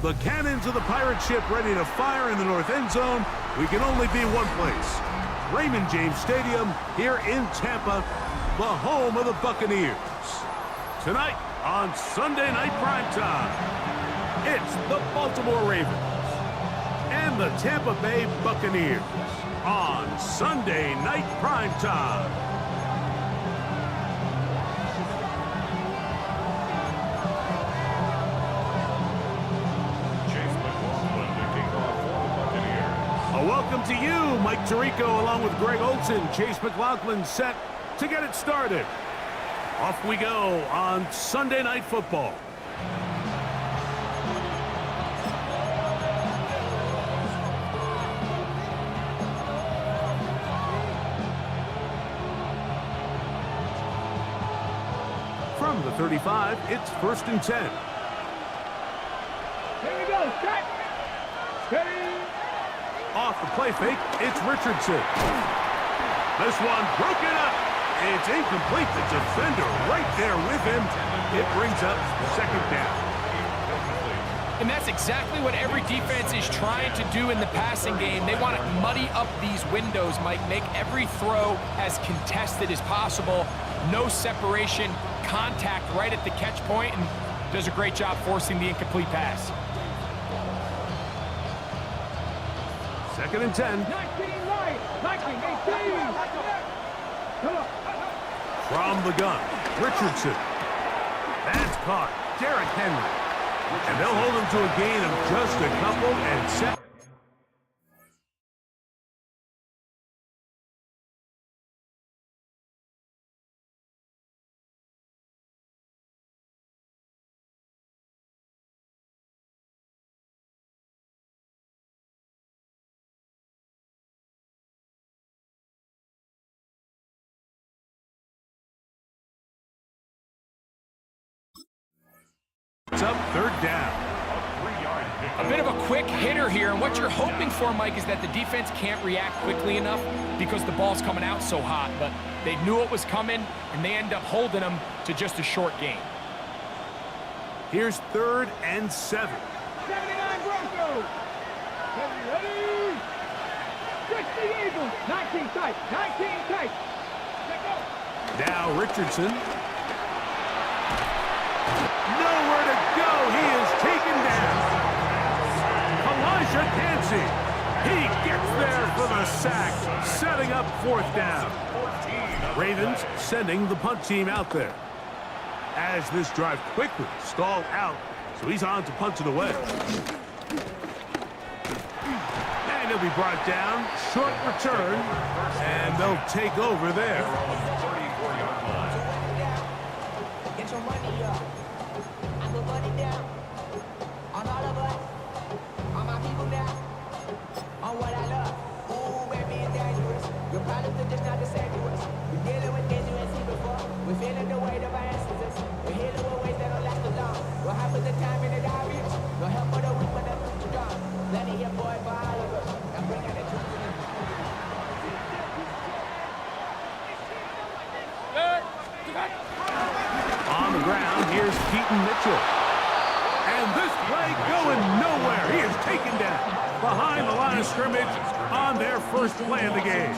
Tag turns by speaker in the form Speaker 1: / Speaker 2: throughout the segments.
Speaker 1: The cannons of the pirate ship ready to fire in the north end zone. We can only be one place. Raymond James Stadium here in Tampa, the home of the Buccaneers. Tonight on Sunday Night Primetime, it's the Baltimore Ravens and the Tampa Bay Buccaneers on Sunday Night Primetime. Welcome to you, Mike Tirico, along with Greg Olson. Chase McLaughlin set to get it started. Off we go on Sunday Night Football. From the 35, it's 1st and 10.
Speaker 2: Here we go, set, steady.
Speaker 1: Off the play fake, it's Richardson. This one broken up. It's incomplete. The defender right there with him. It brings up 2nd down.
Speaker 3: And that's exactly what every defense is trying to do in the passing game. They want to muddy up these windows, Mike, make every throw as contested as possible. No separation, contact right at the catch point, and does a great job forcing the incomplete pass.
Speaker 1: 2nd and 10.
Speaker 2: 19 right, 19, 18.
Speaker 1: From the gun, Richardson. That's caught. Derrick Henry. And they'll hold him to a gain of just a couple and set. It's up 3rd down.
Speaker 3: A bit of a quick hitter here, and what you're hoping for, Mike, is that the defense can't react quickly enough because the ball's coming out so hot, but they knew it was coming, and they end up holding them to just a short gain.
Speaker 1: Here's 3rd and 7.
Speaker 2: 79 Broncos. Ready? 60 Eagles. 19 tight, 19 tight.
Speaker 1: Now Richardson. Nowhere to go. He is taken down. Elijah Cansey. He gets there for the sack, setting up 4th down. Ravens sending the punt team out there. As this drive quickly stalled out, so he's on to punt it away. And he'll be brought down. Short return, and they'll take over there.
Speaker 4: Get your money up. I put money down on all of us, on my people now, on what I love. Ooh, baby, it's dangerous. Your problems are just not the same to us. We're dealing with things you ain't seen before. We're feeling the weight of our ancestors. We're healing with ways that don't last as long. What happens in time in the diaries? No help for the weak, but the strong. Plenty of boy for all of us. I'm bringing the truth to the
Speaker 1: On the ground, here's Keaton Mitchell. And this play going nowhere. He is taken down behind the line of scrimmage on their first play of the game.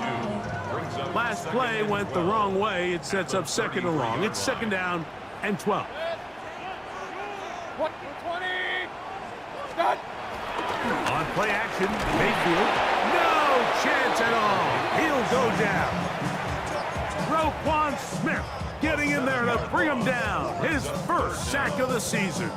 Speaker 1: Last play went the wrong way. It sets up 2nd and long. It's 2nd down and 12.
Speaker 2: 20. Start.
Speaker 1: On play action, Mayfield. No chance at all. He'll go down. Roquan Smith getting in there to bring him down. His first sack of the season.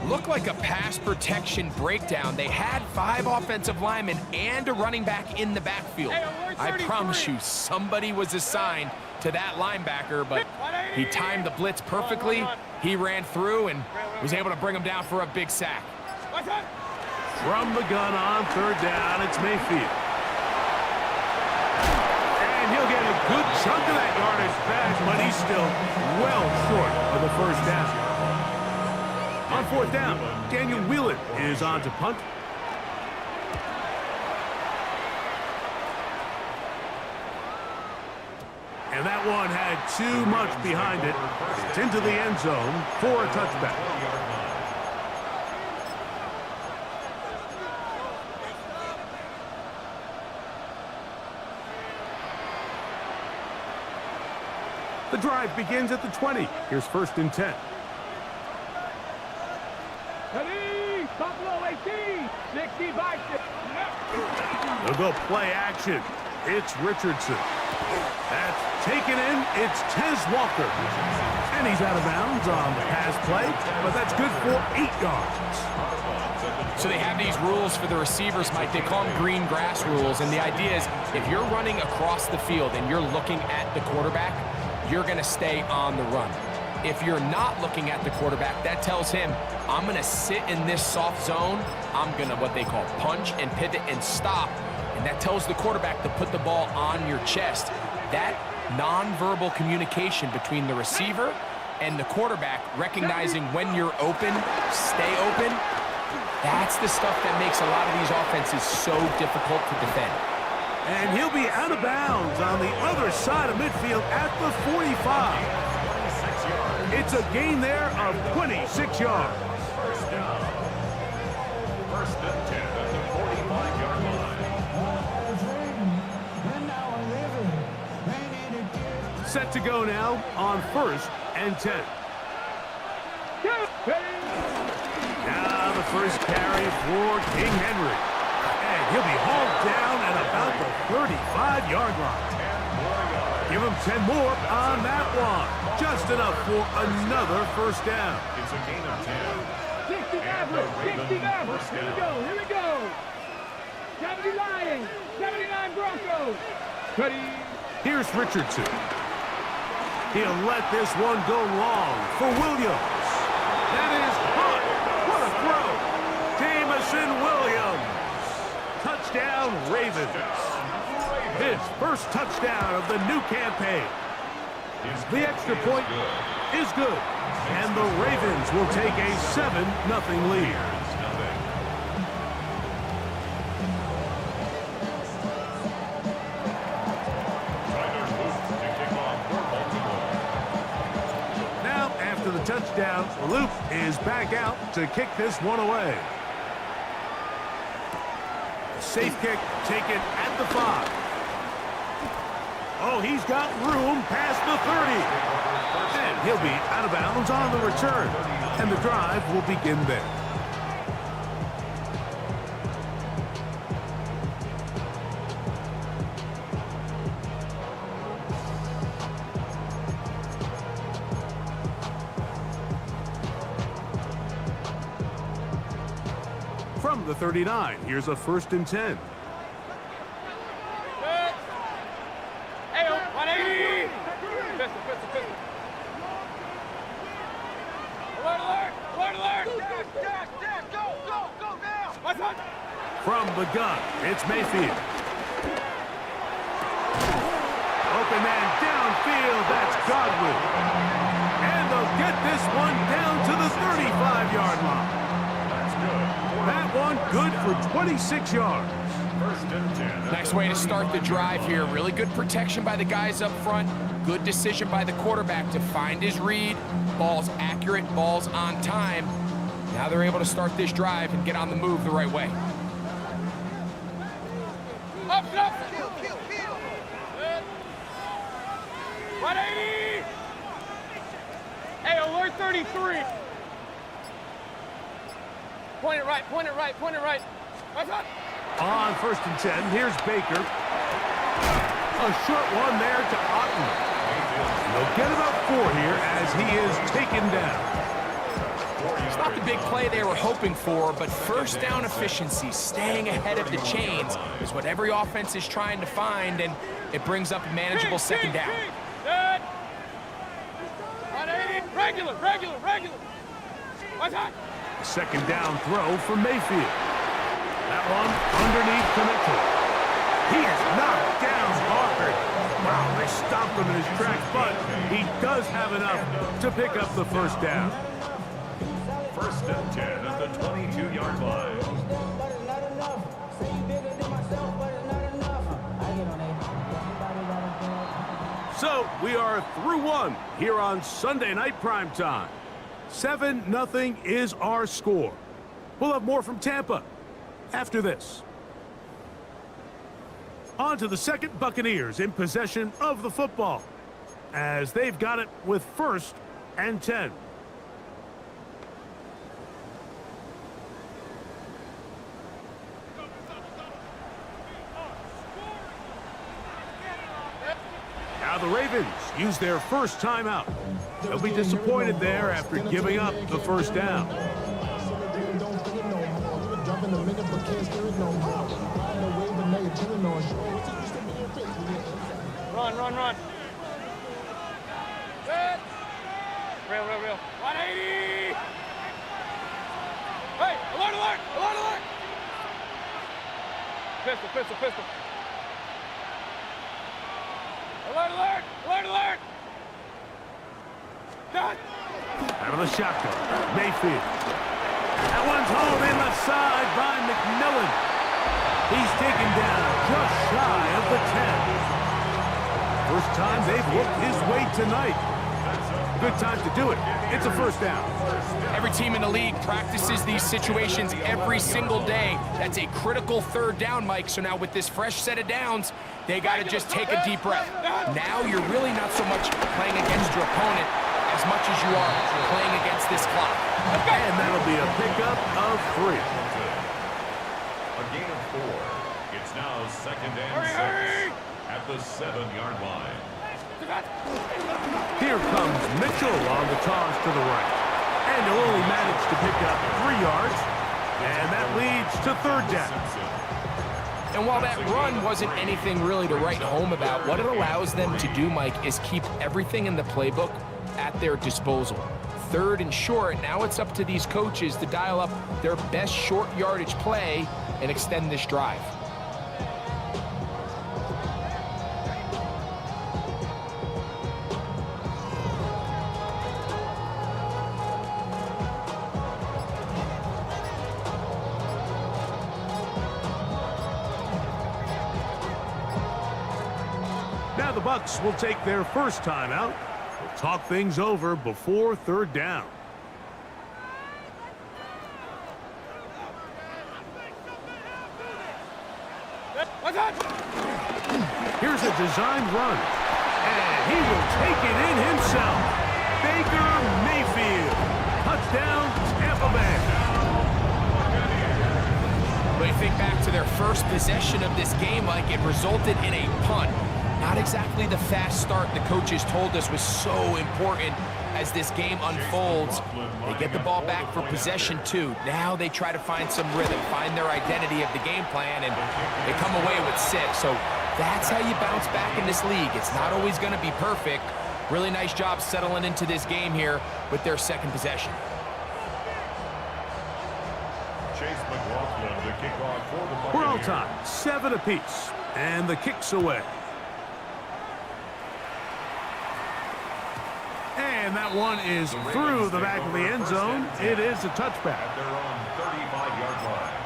Speaker 3: Looked like a pass protection breakdown. They had 5 offensive linemen and a running back in the backfield. I promise you, somebody was assigned to that linebacker, but he timed the blitz perfectly. He ran through and was able to bring him down for a big sack.
Speaker 1: From the gun on 3rd down, it's Mayfield. And he'll get a good chunk of that yardage back, but he's still well short of the 1st down. On 4th down, Daniel Whelan is on to punt. And that one had too much behind it. It's into the end zone for a touchback. The drive begins at the 20. Here's 1st and 10.
Speaker 2: Ready, Buffalo 18, 65.
Speaker 1: They'll go play action. It's Richardson. That's taken in. It's Tez Walker. And he's out of bounds on the pass play, but that's good for 8 yards.
Speaker 3: So they have these rules for the receivers, Mike. They call them green grass rules, and the idea is if you're running across the field and you're looking at the quarterback, you're going to stay on the run. If you're not looking at the quarterback, that tells him, I'm going to sit in this soft zone. I'm going to what they call punch and pivot and stop. And that tells the quarterback to put the ball on your chest. That nonverbal communication between the receiver and the quarterback, recognizing when you're open, stay open, that's the stuff that makes a lot of these offenses so difficult to defend.
Speaker 1: And he'll be out of bounds on the other side of midfield at the 45. It's a gain there of 26 yards.
Speaker 5: First down. 1st and 10 at the 45-yard line.
Speaker 1: Set to go now on 1st and 10. Now the first carry for King Henry. And he'll be hauled down at about the 35-yard line. Give him 10 more on that one. Just enough for another 1st down.
Speaker 5: It's a gain of 10.
Speaker 2: 60 average, 60 average. Here we go, here we go. 70 Lions, 79 Broncos. Ready.
Speaker 1: Here's Richardson. He'll let this one go long for Williams. That is hot. What a throw. Jamison Williams. Touchdown, Ravens. His 1st touchdown of the new campaign. The extra point is good. And the Ravens will take a 7-0 lead. Now, after the touchdown, Loop is back out to kick this one away. Safe kick taken at the 5. Oh, he's got room past the 30. And he'll be out of bounds on the return. And the drive will begin there. From the 39, here's a 1st and 10.
Speaker 2: Hey, 180. Pistol. Alert, alert. Dash, go now. What's up?
Speaker 1: From the gun, it's Mayfield. Open man downfield, that's Godwin. And they'll get this one down to the 35-yard line. That one good for 26 yards.
Speaker 5: 1st and 10.
Speaker 3: Nice way to start the drive here. Really good protection by the guys up front. Good decision by the quarterback to find his read. Ball's accurate, ball's on time. Now they're able to start this drive and get on the move the right way.
Speaker 2: Up. 180. Hey, alert 33. Point it right. What's up?
Speaker 1: On 1st and 10, here's Baker. A short one there to Otten. They'll get about 4 here as he is taken down.
Speaker 3: It's not the big play they were hoping for, but 1st down efficiency, staying ahead of the chains, is what every offense is trying to find, and it brings up a manageable 2nd down.
Speaker 2: Good. 180. Regular. What's up?
Speaker 1: 2nd down throw for Mayfield. That one underneath Connector. He is knocked down hard. Wow, they stopped him in his tracks, but he does have enough to pick up the 1st down.
Speaker 5: 1st and 10 at the 22-yard line.
Speaker 1: So we are through one here on Sunday Night Primetime. 7-0 is our score. We'll have more from Tampa after this. On to the 2nd, Buccaneers in possession of the football. as they've got it with 1st and 10. Now the Ravens use their first timeout. They'll be disappointed there after giving up the first down.
Speaker 2: Run. Good. Real. 180. Hey, alert. Pistol. Alert. Done.
Speaker 1: Out of the shotgun, Mayfield. That one's hauled in left side by McMillan. He's taken down just shy of the 10. First time they've looked his way tonight. Good time to do it. It's a first down.
Speaker 3: Every team in the league practices these situations every single day. That's a critical 3rd down, Mike. So now with this fresh set of downs, they got to just take a deep breath. Now you're really not so much playing against your opponent as much as you are playing against this clock.
Speaker 1: And that'll be a pickup of 3.
Speaker 5: A gain of 4. It's now 2nd and 6 at the 7-yard line.
Speaker 1: Here comes Mitchell on the toss to the right. And he'll only manage to pick up 3 yards. And that leads to 3rd down.
Speaker 3: And while that run wasn't anything really to write home about, what it allows them to do, Mike, is keep everything in the playbook at their disposal. 3rd and short, now it's up to these coaches to dial up their best short yardage play and extend this drive.
Speaker 1: Now the Bucs will take their first timeout. We'll talk things over before 3rd down. Here's a designed run. And he will take it in himself. Baker Mayfield. Touchdown, Tampa Bay.
Speaker 3: When you think back to their first possession of this game, Mike, it resulted in a punt. Not exactly the fast start the coaches told us was so important as this game unfolds. They get the ball back for possession 2. Now they try to find some rhythm, find their identity of the game plan, and they come away with 6. So that's how you bounce back in this league. It's not always going to be perfect. Really nice job settling into this game here with their 2nd possession.
Speaker 1: We're all tied, 7 apiece, and the kick's away. And that one is through the back of the end zone. It is a touchback.
Speaker 5: At their own 35-yard line.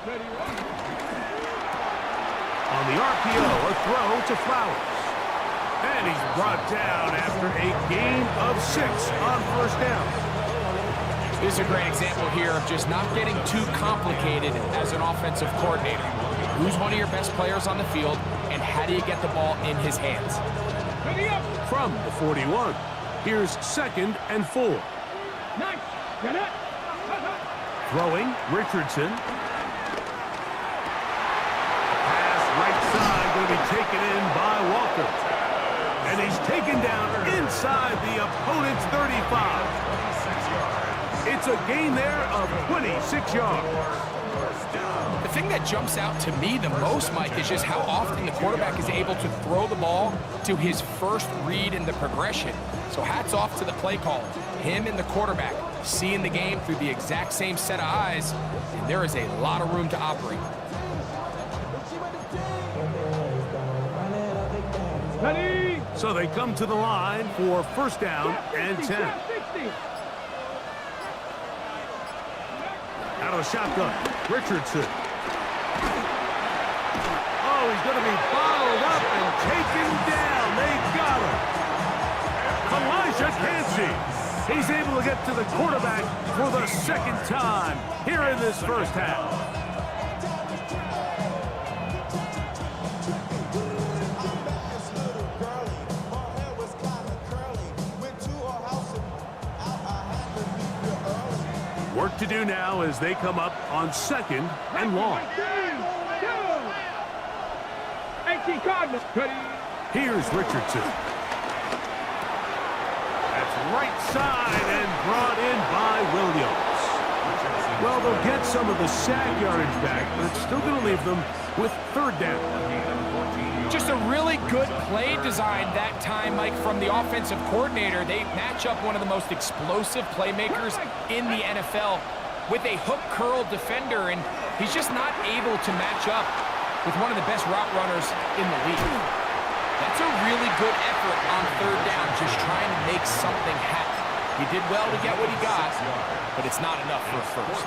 Speaker 2: Ready.
Speaker 1: On the RPO, a throw to Flowers. And he's brought down after a gain of 6 on 1st down.
Speaker 3: This is a great example here of just not getting too complicated as an offensive coordinator. Who's one of your best players on the field, and how do you get the ball in his hands?
Speaker 1: From the 41, here's 2nd and 4.
Speaker 2: Nice. Get it.
Speaker 1: Throwing, Richardson. Pass right side, going to be taken in by Walker. he's taken down inside the opponent's 35. It's a gain there of 26 yards.
Speaker 3: The thing that jumps out to me the most, Mike, is just how often the quarterback is able to throw the ball to his first read in the progression. So hats off to the play caller. Him and the quarterback seeing the game through the exact same set of eyes, and there is a lot of room to operate.
Speaker 1: So they come to the line for first down and 10. Out of the shotgun, Richardson. Oh, he's going to be bottled up and taken down. They got him. Elijah Cansey. He's able to get to the quarterback for the second time here in this first half. Work to do now as they come up on second and long. Here's Richardson. That's right side and brought in by Williams. Well, they'll get some of the sack yardage back, but it's still going to leave them with third down.
Speaker 3: Just a really good play design that time, Mike, from the offensive coordinator. They match up one of the most explosive playmakers in the NFL with a hook curl defender, and he's just not able to match up with one of the best route runners in the league. That's a really good effort on third down, just trying to make something happen. He did well to get what he got, but it's not enough for a first.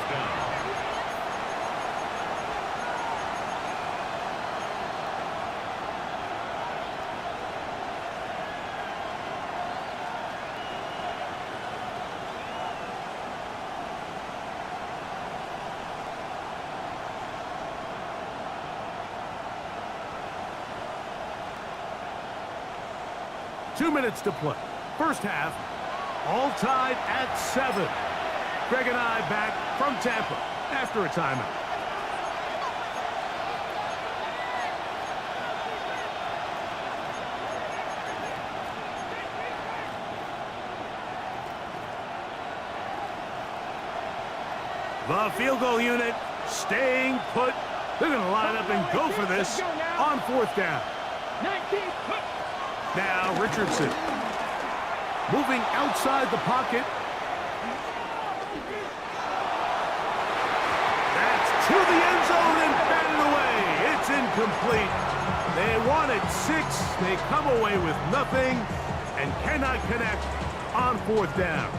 Speaker 1: 2 minutes to play. First half, all tied at 7. Greg and I back from Tampa after a timeout. The field goal unit staying put. They're going to line up and go for this on fourth down.
Speaker 2: 19.
Speaker 1: Now Richardson moving outside the pocket. That's to the end zone and batted away. It's incomplete. They wanted 6. They come away with nothing and cannot connect on fourth down.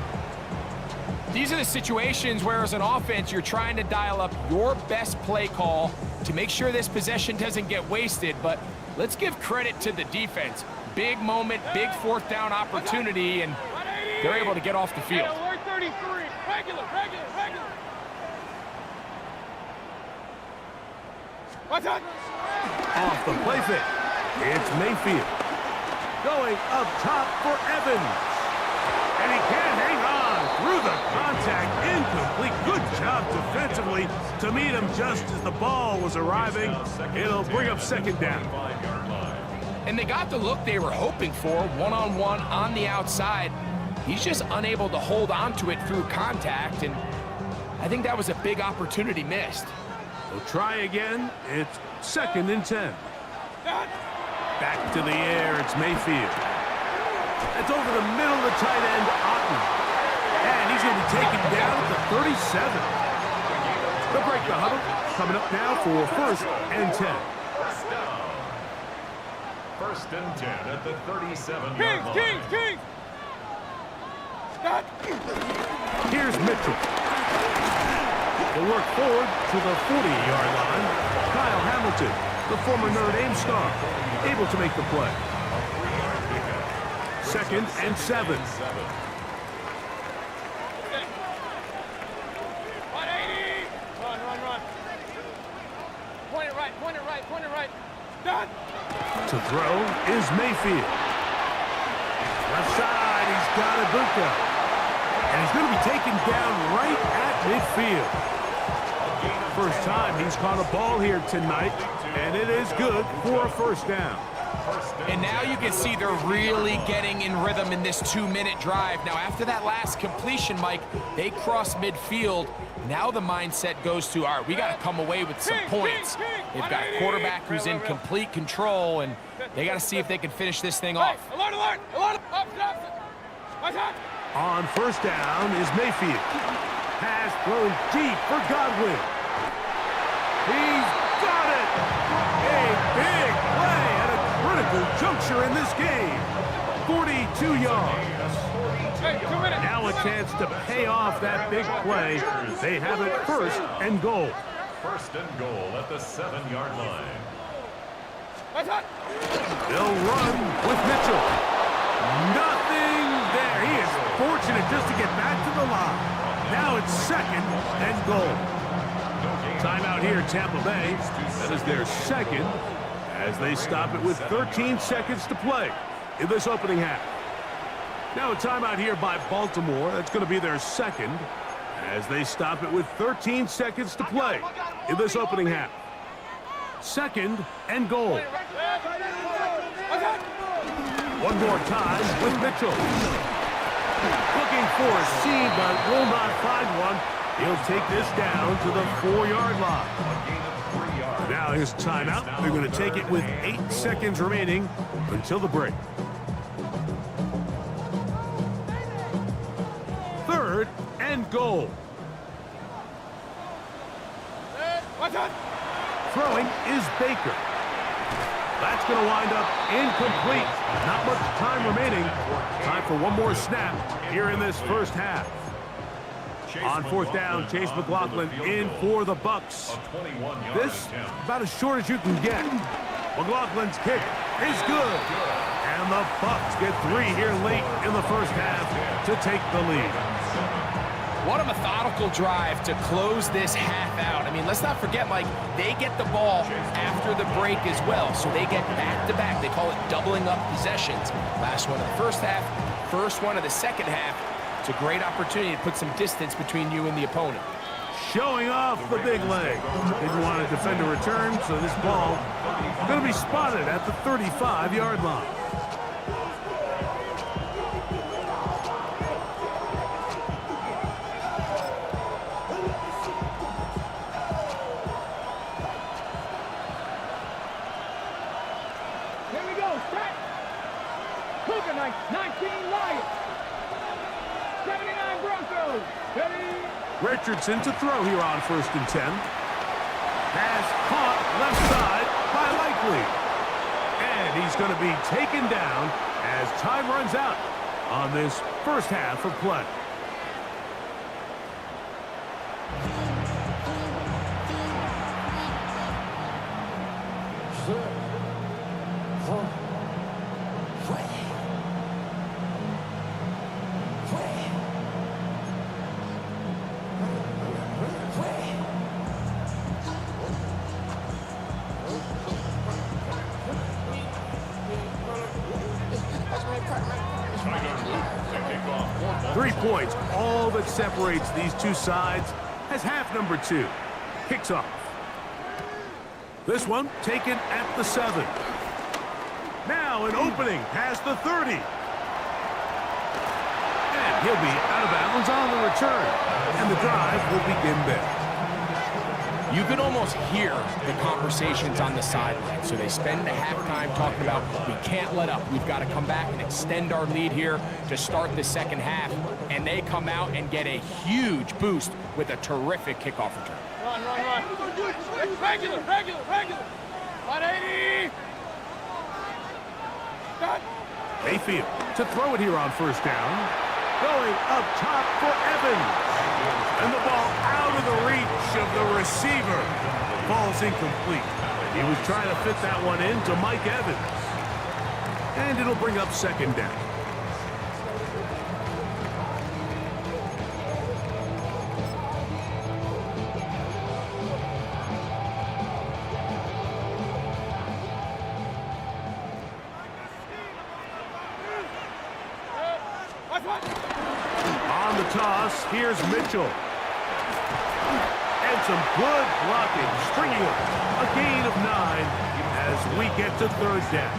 Speaker 3: These are the situations where, as an offense, you're trying to dial up your best play call to make sure this possession doesn't get wasted. But let's give credit to the defense. Big moment, big fourth down opportunity, and they're able to get off the field.
Speaker 2: Alert 33. Regular. What's that?
Speaker 1: Off the play fake. It's Mayfield. Going up top for Evans. And he can't hang on through the contact. Incomplete. Good job defensively to meet him just as the ball was arriving. It'll bring up second down.
Speaker 3: And they got the look they were hoping for, one-on-one on the outside. He's just unable to hold on to it through contact, and I think that was a big opportunity missed.
Speaker 1: We'll try again. It's second and 10. Back to the air. It's Mayfield. That's over the middle of the tight end, Otten. And he's going to be taken down at the 37. They'll break the huddle. Coming up now for first and 10.
Speaker 5: First and 10 at the 37-yard line.
Speaker 2: King!
Speaker 1: Here's Mitchell. They work forward to the 40-yard line. Kyle Hamilton, the former Notre Dame star, able to make the play. Second and 7.
Speaker 2: 180. Run. Point it right. Done.
Speaker 1: To throw is Mayfield. Left side, he's got Ibuka. And he's going to be taken down right at midfield. First time he's caught a ball here tonight, and it is good for a first down.
Speaker 3: And now you can see they're really getting in rhythm in this 2-minute drive. Now, after that last completion, Mike, they cross midfield. Now the mindset goes to, all right, we got to come away with some points. They've got a quarterback who's in complete control, and they got to see if they can finish this thing off.
Speaker 1: On first down is Mayfield. Pass thrown deep for Godwin. He's got it! A big play at a critical juncture in this game. 42 yards. Now a chance to pay off that big play. They have it first and goal.
Speaker 5: First and goal at the 7-yard line.
Speaker 1: They'll run with Mitchell. Nothing there. He is fortunate just to get back to the line. Now it's second and goal. Timeout here, Tampa Bay. That is their second as they stop it with 13 seconds to play in this opening half. Now a timeout here by Baltimore. That's going to be their second as they stop it with 13 seconds to play in this opening half. Second and goal. One more time with Mitchell. Looking for a seam, but will not find one. He'll take this down to the 4-yard line. Now his timeout. They're going to take it with 8 seconds remaining until the break. Third and goal. Throwing is Baker. That's going to wind up incomplete. Not much time remaining. Time for one more snap here in this first half. On fourth down, Chase McLaughlin in for the Bucks. This about as short as you can get. McLaughlin's kick is good. And the Bucks get 3 here late in the first half to take the lead.
Speaker 3: What a methodical drive to close this half out. I mean, let's not forget, Mike, they get the ball after the break as well, so they get back-to-back. They call it doubling up possessions. Last one of the first half, first one of the second half. It's a great opportunity to put some distance between you and the opponent.
Speaker 1: Showing off the big leg. Didn't want to defend a return, so this ball is going to be spotted at the 35-yard line.
Speaker 2: Here we go, set. Cougar 19 Lions. 79 Broncos. Ready?
Speaker 1: Richardson to throw here on first and 10. Pass caught left side by Likely. And he's going to be taken down as time runs out on this first half of play.
Speaker 5: Kickoff.
Speaker 1: 3 points, all that separates these two sides as half number 2 kicks off. This one taken at the 7. Now an opening past the 30. And he'll be out of bounds on the return. And the drive will begin there.
Speaker 3: You can almost hear the conversations on the sideline. So they spend the halftime talking about, we can't let up. We've got to come back and extend our lead here to start the second half. And they come out and get a huge boost with a terrific kickoff return.
Speaker 2: Run. Regular. 180. Start.
Speaker 1: Mayfield to throw it here on first down. Going up top for Evans. And the ball out of the reach of the receiver. Ball's incomplete. He was trying to fit that one into Mike Evans. And it'll bring up second down. On the toss, here's Mitchell. And some good blocking, stringing up a gain of 9 as we get to third down.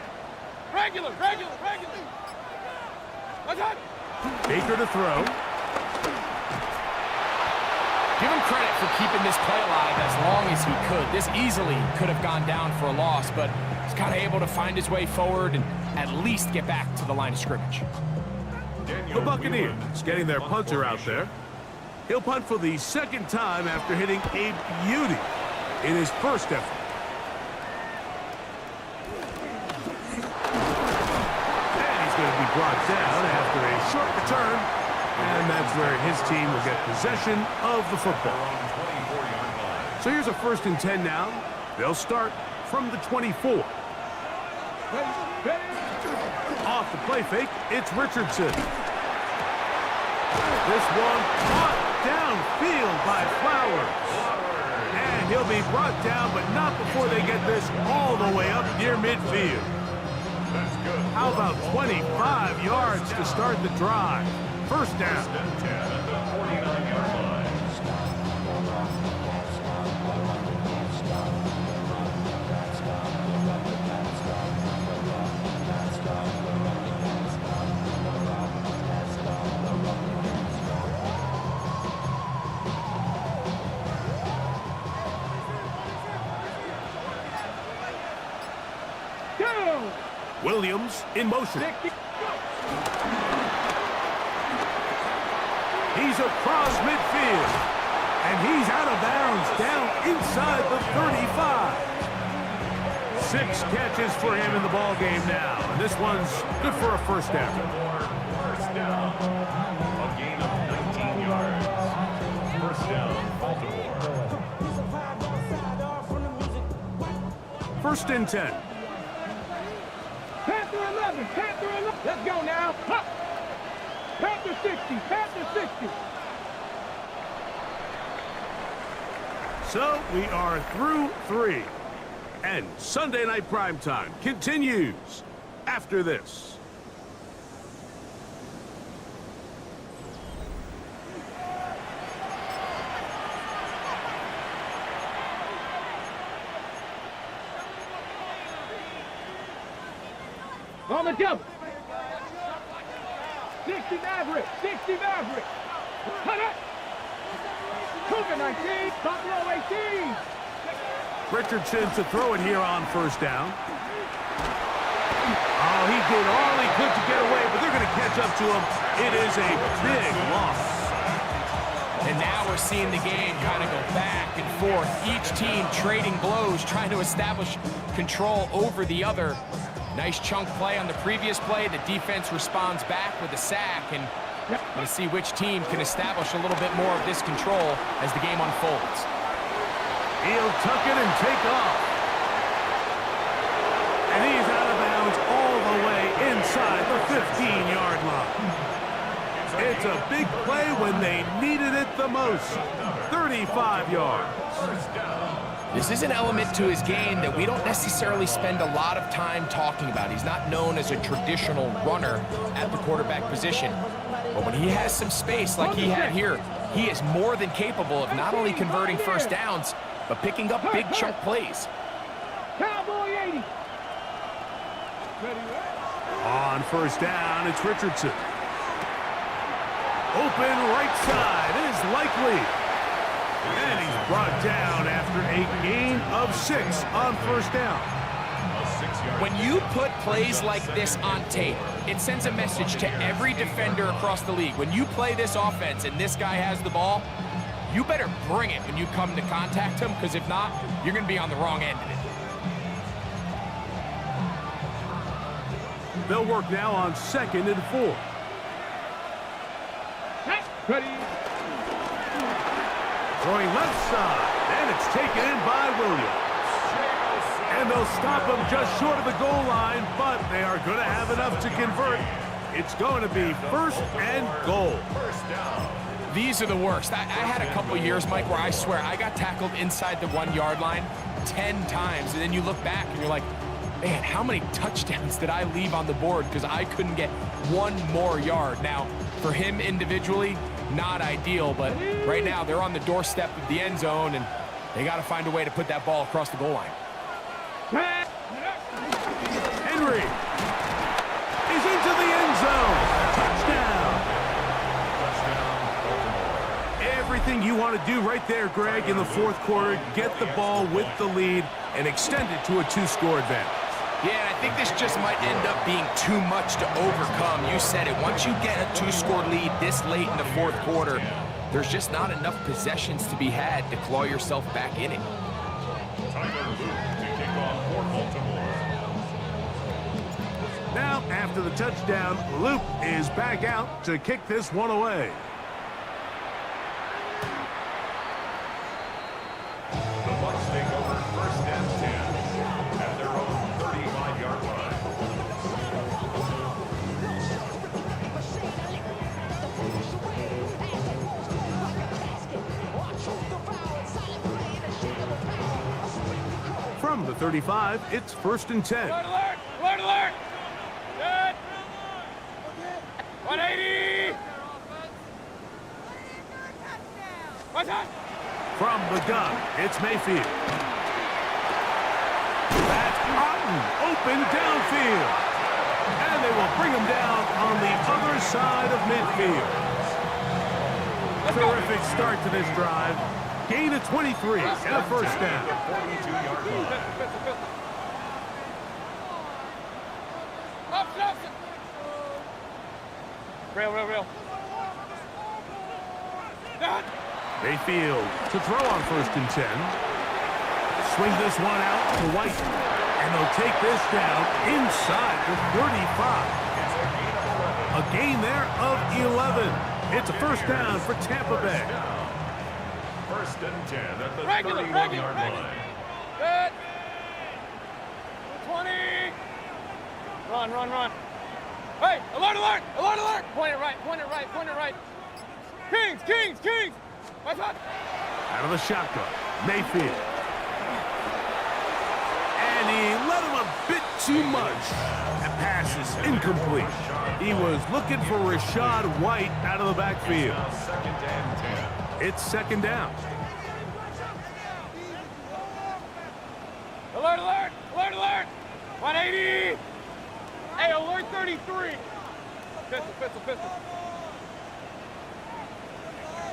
Speaker 1: Baker to throw.
Speaker 3: Give him credit for keeping this play alive as long as he could. This easily could have gone down for a loss, but he's kind of able to find his way forward and at least get back to the line of scrimmage.
Speaker 1: The Buccaneers getting their punter out there. He'll punt for the second time after hitting a beauty in his first effort. And he's going to be brought down after a short return. And that's where his team will get possession of the football. So here's a 1st and 10 now. They'll start from the 24. Off the play fake, it's Richardson. This one caught downfield by Flowers. And he'll be brought down, but not before they get this all the way up near midfield. How about 25 yards to start the drive? 1st down. Williams in motion. He's across midfield. And he's out of bounds down inside the 35. 6 catches for him in the ball game now. And this one's good for a 1st down.
Speaker 5: First down. A gain of 19 yards. 1st down, Baltimore.
Speaker 1: 1st and 10.
Speaker 2: Panther 11, Panther 11. Let's go now. Huh. Panther 60, Panther 60.
Speaker 1: So we are through 3. And Sunday Night Primetime continues after this.
Speaker 2: On the double. 60 Maverick, 60 Maverick. Cut it. Cougar 19, Buffalo 18.
Speaker 1: Richardson to throw it here on 1st down. Oh, he did all he could to get away, but they're going to catch up to him. It is a big loss.
Speaker 3: And now we're seeing the game kind of go back and forth. Each team trading blows, trying to establish control over the other. Nice chunk play on the previous play. The defense responds back with a sack, and we'll see which team can establish a little bit more of this control as the game unfolds.
Speaker 1: He'll tuck it and take off. And he's out of bounds all the way inside the 15-yard line. It's a big play when they needed it the most. 35 yards.
Speaker 3: This is an element to his game that we don't necessarily spend a lot of time talking about. He's not known as a traditional runner at the quarterback position. But when he has some space like he had here, he is more than capable of not only converting 1st downs, but picking up big chunk plays.
Speaker 2: Cowboy 80.
Speaker 1: On 1st down, it's Richardson. Open right side is Likely. And he's brought down after a gain of 6 on 1st down.
Speaker 3: When you put plays like this on tape, it sends a message to every defender across the league. When you play this offense and this guy has the ball, you better bring it when you come to contact him, because if not, you're going to be on the wrong end of it.
Speaker 1: They'll work now on 2nd and 4.
Speaker 2: Ready.
Speaker 1: Throwing left side, and it's taken in by Williams. And they'll stop him just short of the goal line, but they are going to have enough to convert. It's going to be 1st and goal.
Speaker 3: These are the worst. I had a couple years, Mike, where I swear I got tackled inside the 1-yard line 10 times, and then you look back and you're like, man, how many touchdowns did I leave on the board because I couldn't get 1 more yard? Now, for him individually, not ideal, but right now they're on the doorstep of the end zone, and they got to find a way to put that ball across the goal line.
Speaker 1: Henry is into the end zone. Everything you want to do right there, Greg, in the fourth quarter, get the ball with the lead and extend it to a 2-score advantage.
Speaker 3: Yeah, and I think this just might end up being too much to overcome. You said it. Once you get a 2-score lead this late in the fourth quarter, there's just not enough possessions to be had to claw yourself back in it.
Speaker 5: Tyler Luke to kick off for Baltimore.
Speaker 1: Now, after the touchdown, Luke is back out to kick this one away.
Speaker 5: The Bucs take over first and 10 at their own 35-yard line.
Speaker 1: From the 35, it's first and 10.
Speaker 2: Alert, alert! Alert, alert! Good! 180! What's that?
Speaker 1: From the gun, it's Mayfield. That's Otten, open downfield. And they will bring him down on the other side of midfield. Terrific start to this drive. Gain of 23 and a first down.
Speaker 5: 42-yard line.
Speaker 2: Up, Johnson! Rail. Done!
Speaker 1: Mayfield to throw on first and 10. Swing this one out to White. And they'll take this down inside the 35. A gain there of 11. It's a first down for Tampa Bay.
Speaker 5: First and 10 at the
Speaker 2: Regular.
Speaker 5: 31-yard line.
Speaker 2: Good! 20! Run. Hey, alert! Point it right. Kings! What's up?
Speaker 1: Out of the shotgun, Mayfield. And he let him a bit too much. That pass is incomplete. He was looking for Rashad White out of the backfield.
Speaker 5: Now second and 10.
Speaker 1: It's second down.
Speaker 2: Alert! 180! Hey, alert 33! Pistol.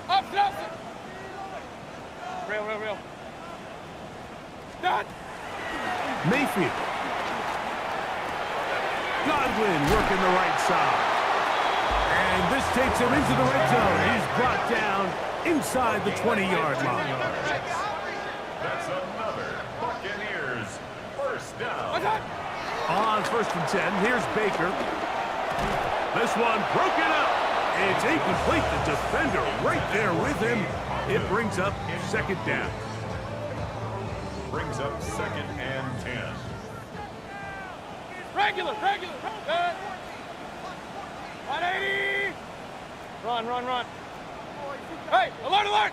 Speaker 2: Up, Johnson! Rail. Done!
Speaker 1: Mayfield. Godwin working the right side. And this takes him into the red zone. He's brought down inside the 20-yard line.
Speaker 5: That's another Buccaneers first down.
Speaker 2: What's that?
Speaker 1: On first and 10, here's Baker. This one broken up. It's incomplete. The defender right there with him. It brings up second down.
Speaker 5: Brings up second and 10.
Speaker 2: Regular. Good. 180! Run. Hey, alert!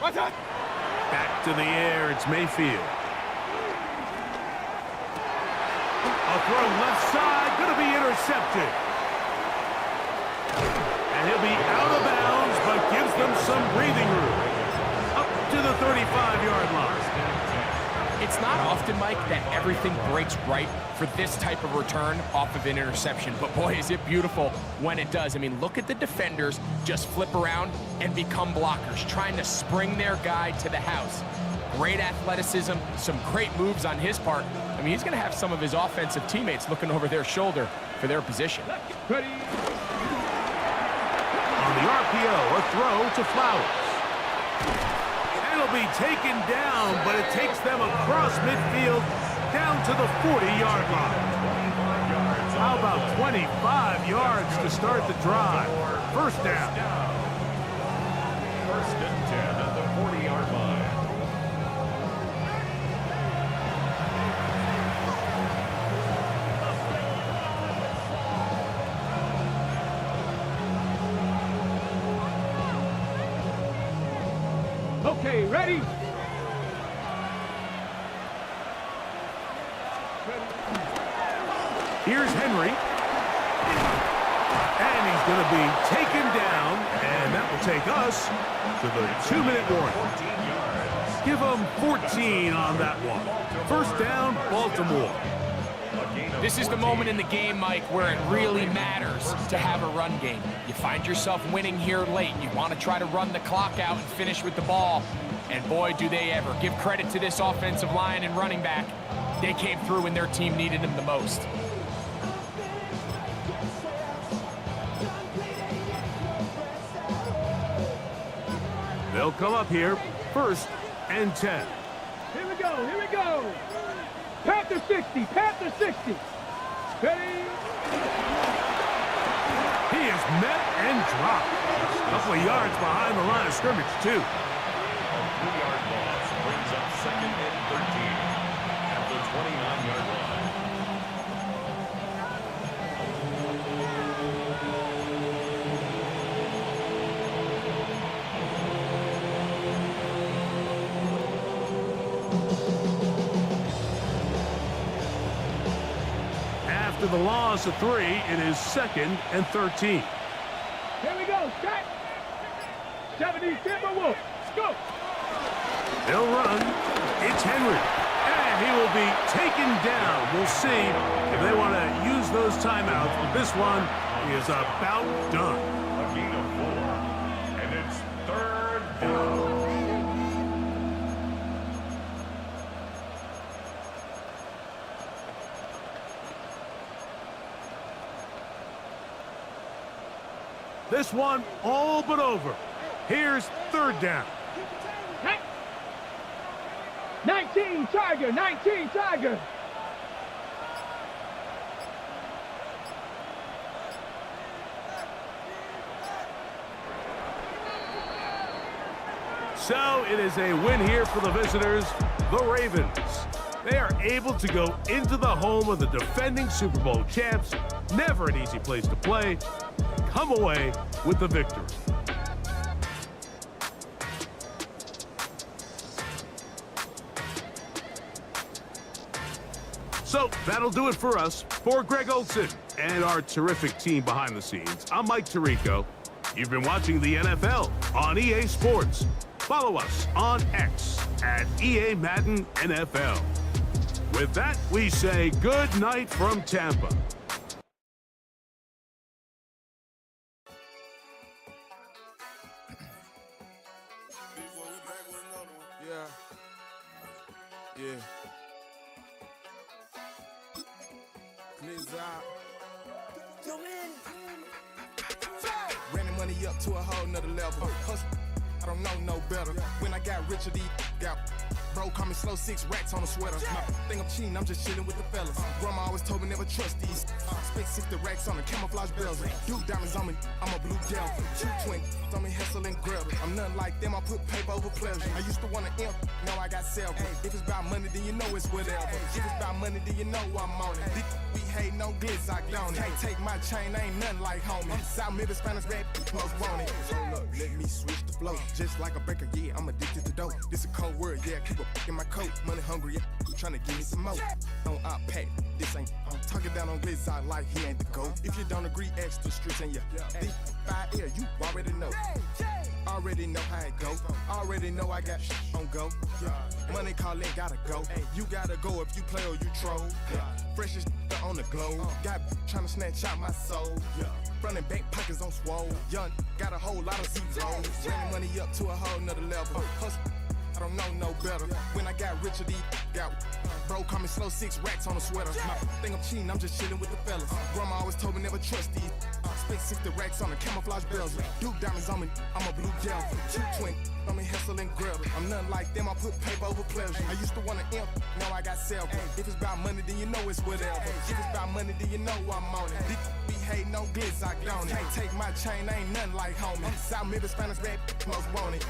Speaker 2: What's that?
Speaker 1: Back to the air, it's Mayfield. A throw left side, gonna be intercepted. And he'll be out of bounds, but gives them some breathing room. Up to the 35-yard line.
Speaker 3: It's not often, Mike, that everything breaks right for this type of return off of an interception. But boy, is it beautiful when it does. I mean, look at the defenders just flip around and become blockers, trying to spring their guy to the house. Great athleticism, some great moves on his part. I mean, he's going to have some of his offensive teammates looking over their shoulder for their position.
Speaker 2: Ready?
Speaker 1: On the RPO, a throw to Flowers. It'll be taken down, but it takes them across midfield down to the 40-yard line. How about 25 yards to start the drive? First down.
Speaker 5: First and 10 at the 40-yard line.
Speaker 2: Okay, ready?
Speaker 1: Here's Henry. And he's going to be taken down, and that will take us to the 2-minute warning.
Speaker 5: 14 yards.
Speaker 1: Give them 14 on that one. First down, Baltimore.
Speaker 5: A gain of
Speaker 3: This is the moment in the game, Mike, where it really matters to have a run game. You find yourself winning here late. You want to try to run the clock out and finish with the ball. And boy, do they ever. Give credit to this offensive line and running back. They came through when their team needed them the most.
Speaker 1: They'll come up here, 1st and 10.
Speaker 2: Here we go, here we go. Panther 60, Panther 60. Ready?
Speaker 1: He is met and dropped. A couple of yards behind the line of scrimmage, too.
Speaker 5: A 3-yard loss brings up 2nd and 13 at the 29-yard line.
Speaker 1: After the loss of 3, it is 2nd and 13.
Speaker 2: Here we go, set. 70, Timberwolves. Let's go.
Speaker 1: They'll run. It's Henry. And he will be taken down. We'll see if they want to use those timeouts. But this one is about done.
Speaker 5: A gain of 4, and it's 3rd down.
Speaker 1: This one all but over. Here's 3rd down.
Speaker 2: 19, Tiger, 19, Tiger.
Speaker 1: So it is a win here for the visitors, the Ravens. They are able to go into the home of the defending Super Bowl champs. Never an easy place to play. Come away with the victory. So that'll do it for us. For Greg Olson and our terrific team behind the scenes, I'm Mike Tirico. You've been watching the NFL on EA Sports. Follow us on X at EA Madden NFL. With that, we say good night from Tampa.
Speaker 6: Yeah. Cleanse out. Running money up to a whole nother level. Hustle, I don't know no better. When I got richer, these got bro, call me slow, 6 racks on a sweater. My think I'm cheating, I'm just chilling with the fellas. Grandma always told me never trust these. Spent 60 racks on the camouflage bells. Dude, diamonds on me, I'm a blue gel. 220 on me, hustle and grab. I'm nothing like them, I put paper over pleasure. I used to want to imp, now I got self. If it's about money, then you know it's whatever. If it's about money, then you know I'm on it. We hate no glitz, I don't. Can't take my chain, ain't nothing like homie. South Middle Spanish rap, most want it. Hold up, let me switch the flow. Just like a baker, yeah, I'm addicted to dope. This a cold word, yeah, keep a in my coat. Money hungry, yeah, trying to give me some more. On our pack, this ain't. I'm talking down on glitz, I like he ain't the goat. If you don't agree, ask the streets and yeah. This 5 air, you already know. Already know how it go. Already know I got on go. Yeah. Money calling, gotta go. You gotta go if you play or you troll. Yeah. Freshest on the globe. Got trying to snatch out my soul. Yeah. Running back pockets on swole. Young, got a whole lot of zeros. Running money up to a whole nother level. Hustle, I don't know no better. When I got richer, these got bro, call me slow, 6 racks on a sweater. My think I'm cheating, I'm just chilling with the fellas. Grandma always told me never trust these. Spent 60 racks on the camouflage bells. Dude, diamonds on me, I'm a blue gel. 220 on me, hustle and grab. I'm nothing like them, I put paper over pleasure. I used to want to imp, now I got self. If it's about money, then you know it's whatever. If it's about money, then you know I'm on it. We hate no glitz, I don't. Can't take my chain, ain't nothing like homie. South Middle Spanish rap, most want it.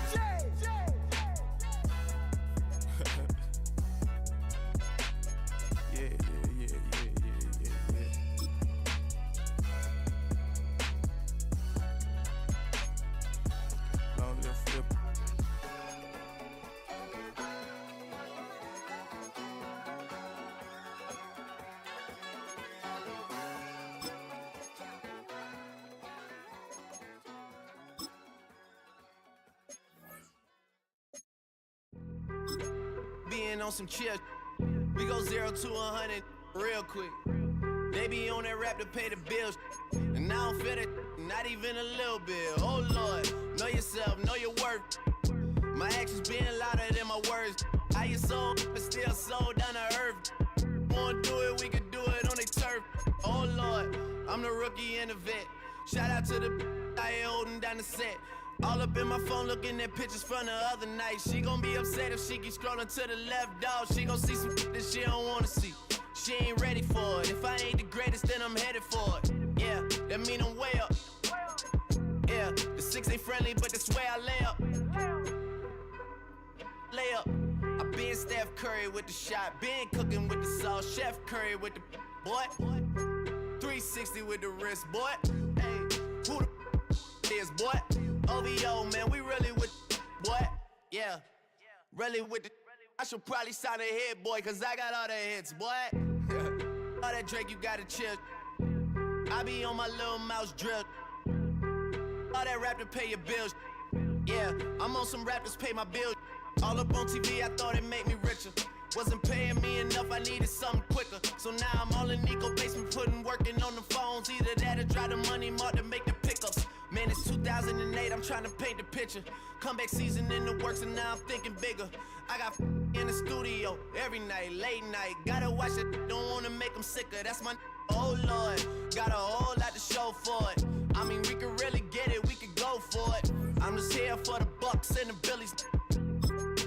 Speaker 7: Being on some chill, we go 0 to 100 real quick. They be on that rap to pay the bills. And I don't feel it, not even a little bit. Oh Lord, know yourself, know your worth. My actions being louder than my words. How you sold, but still sold down to earth. Wanna do it, we could do it on the turf. Oh Lord, I'm the rookie and the vet. Shout out to the I ain't holding down the set. All up in my phone looking at pictures from the other night. She gon' be upset if she keep scrolling to the left, dog. She gon' see some that she don't wanna see. She ain't ready for it. If I ain't the greatest, then I'm headed for it. Yeah, that mean I'm way up. Yeah, the 6 ain't friendly, but that's where I lay up. Lay up. I been Steph Curry with the shot. Been cooking with the sauce. Chef Curry with the boy. 360 with the wrist, boy. Hey, who the is, boy? OVO, man, we really with boy. Yeah, really with the. I should probably sign a hit, boy, cause I got all the hits, boy. All that Drake, you gotta chill. I be on my little mouse drip. All that rap to pay your bills. Yeah, I'm on some rappers pay my bills. All up on TV, I thought it made me richer. Wasn't paying me enough, I needed something quicker. So now I'm all in Nico basement, working on the phones. Either that or try the money mark to make the pickups. Man, it's 2008, I'm trying to paint the picture. Comeback season in the works and now I'm thinking bigger. I got in the studio every night, late night. Gotta watch it, don't wanna make them sicker. That's my oh Lord, got a whole lot to show for it. I mean, we could really get it, we could go for it. I'm just here for the Bucks and the Billies.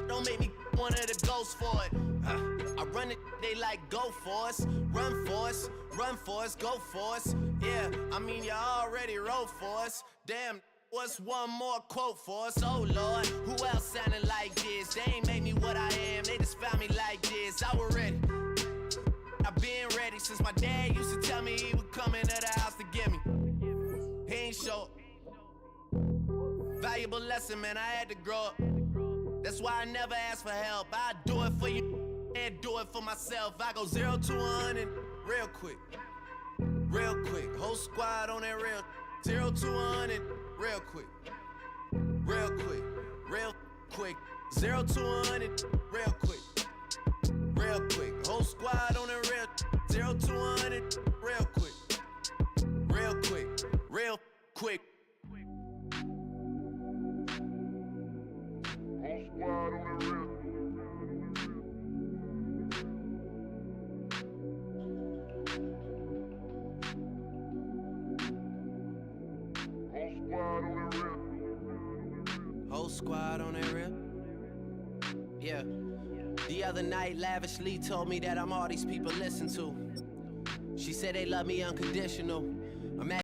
Speaker 7: Don't make me one of the ghosts for it. I run it, they like go for us, run for us, run for us, go for us. Yeah, I mean you already wrote for us. Damn, what's one more quote for us? Oh Lord, who else sounded like this? They ain't made me what I am, they just found me like this. I was ready, I've been ready since my dad used to tell me he would come into the house to get me. He ain't show. Valuable lesson, man, I had to grow up. That's why I never ask for help. I do it for you and do it for myself. I go 0 to 100 real quick. Real quick. Whole squad on that real. 0 to 100 real quick. Real quick. Real quick. 0 to 100 real quick. Real quick. Whole squad on that real. 0 to 100 real quick. Real quick. Real quick.
Speaker 8: Whole squad on the real.
Speaker 7: Whole squad on that real. Yeah. The other night, lavishly told me that I'm all these people listen to. She said they love me unconditional.